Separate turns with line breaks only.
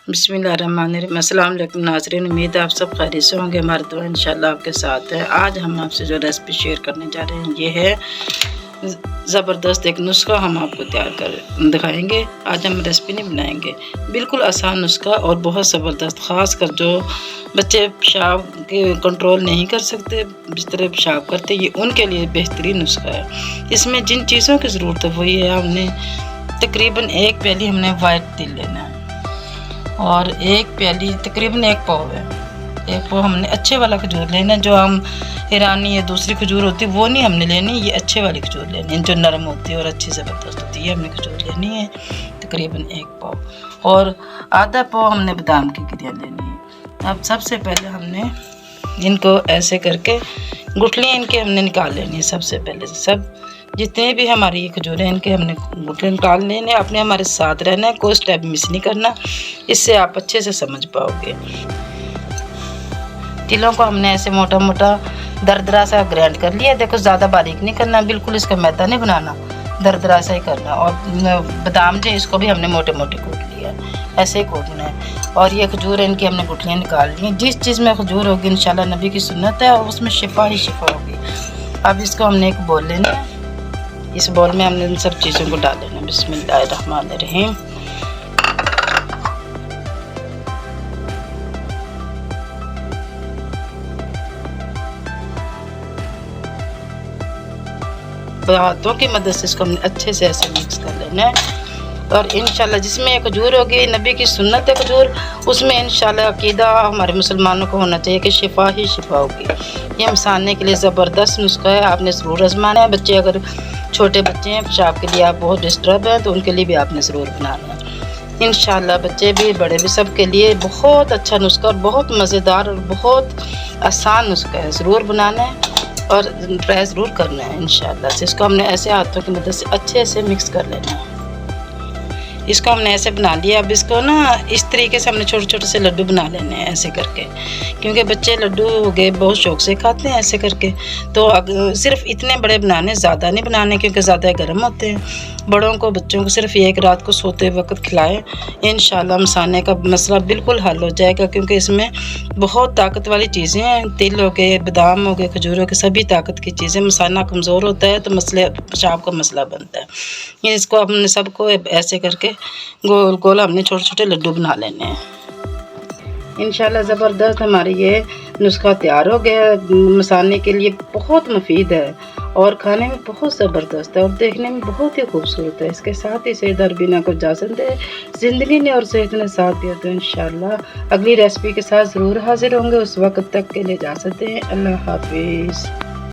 बिस्मिल्लाहिर्रहमानिर्रहीम। अस्सलाम वालेकुम नाज़रीन, उम्मीद है आप सब खैरियत से होंगे। हमारी दुआ इंशाल्लाह आपके साथ है। आज हम आपसे जो रेसिपी शेयर करने जा रहे हैं ये है ज़बरदस्त एक नुस्खा हम आपको तैयार कर दिखाएंगे। आज हम रेसिपी नहीं बनाएंगे, बिल्कुल आसान नुस्खा और बहुत ज़बरदस्त, ख़ास कर जो बच्चे पेशाब के कंट्रोल नहीं कर सकते, जिस तरह पेशाब करते, ये उनके लिए बेहतरीन नुस्खा है। इसमें जिन चीज़ों की ज़रूरत है वही है, हमने तकरीबन 1 प्याली हमने वाइट तिल लेना है और 1 प्याली तकरीबन 1 पाव है। 1 पाव हमने अच्छे वाला खजूर लेना है, जो हम ईरानी या दूसरी खजूर होती है वो नहीं हमने लेनी, ये अच्छे वाली खजूर लेनी है जो नरम होती है और अच्छी ज़बरदस्त होती है, ये हमने खजूर लेनी है तकरीबन 1 पाव। और आधा पाव हमने बादाम की गिरियाँ लेनी है। अब सबसे पहले हमने इनको ऐसे करके गुठलियाँ इनके हमने निकाल लेनी है। सबसे पहले सब जितने भी हमारी ये खजूरें इनके हमने गुठलियाँ निकाल लेने, अपने हमारे साथ रहना है, कोई स्टेप मिस नहीं करना, इससे आप अच्छे से समझ पाओगे। तिलों को हमने ऐसे मोटा मोटा दरदरा सा ग्राइंड कर लिया। देखो ज़्यादा बारीक नहीं करना, बिल्कुल इसका मैदा नहीं बनाना, दरदरा सा ही करना। और बादाम जो इसको भी हमने मोटे मोटे कूट लिया, ऐसे ही कूटना है। और ये खजूर इनकी हमने गुठलियाँ निकाल ली। जिस चीज़ में खजूर होगी इंशाल्लाह नबी की सुन्नत है और उसमें शिफा ही शिफा होगी। अब इसको हमने एक बोल लेना है, इस बोल में हमने इन सब चीज़ों को डाल लेना। बिस्मिल्लाहिर्रहमानिर्रहीम। हाथों की मदद से इसको हमने अच्छे से ऐसे मिक्स कर लेना है। और इंशाल्लाह जिसमें खजूर होगी, नबी की सुन्नत है खजूर, उसमें इंशाल्लाह अकीदा हमारे मुसलमानों को होना चाहिए कि शिफा ही शिफा होगी। ये मसाने के लिए ज़बरदस्त नुस्खा है, आपने ज़रूर आजमाना है। बच्चे अगर छोटे बच्चे हैं, पेशाब के लिए आप बहुत डिस्टर्ब हैं, तो उनके लिए भी आपने ज़रूर बनाना है। इंशाल्लाह बच्चे भी बड़े भी सब के लिए बहुत अच्छा नुस्खा और बहुत मज़ेदार और बहुत आसान नुस्खा है। ज़रूर बनाना है और ट्राई ज़रूर करना है इंशाल्लाह से। इसको हमने ऐसे हाथों की मदद से अच्छे से मिक्स कर लेना है। इसको हमने ऐसे बना लिया। अब इसको ना इस तरीके से हमने छोटे छोटे से लड्डू बना लेने हैं ऐसे करके, क्योंकि बच्चे लड्डू हो गए बहुत शौक से खाते हैं ऐसे करके। तो सिर्फ इतने बड़े बनाने, ज़्यादा नहीं बनाने, क्योंकि ज़्यादा गर्म होते हैं। बड़ों को बच्चों को सिर्फ एक रात को सोते वक्त खिलाएं, इंशाल्लाह मसाने का मसला बिल्कुल हल हो जाएगा, क्योंकि इसमें बहुत ताकत वाली चीज़ें हैं। तिल हो गए, बादाम हो गए, खजूर हो गए, सभी ताकत की चीज़ें। मसाना कमज़ोर होता है तो मसले पेशाब का मसला बनता है। इसको हमने सबको ऐसे करके गोल गोल हमने छोटे छोटे लड्डू बना लेने हैं। इंशाल्लाह ज़बरदस्त हमारी ये नुस्खा तैयार हो गया। मसाने के लिए बहुत मुफीद है और खाने में बहुत ज़बरदस्त है और देखने में बहुत ही खूबसूरत है। इसके साथ ही सेहत बिना को इजाज़त दे, ज़िंदगी ने और सेहत ने साथ दिया। तो इंशाल्लाह अगली रेसिपी के साथ ज़रूर हाजिर होंगे। उस वक्त तक के लिए इजाज़त दें। अल्लाह हाफिज़।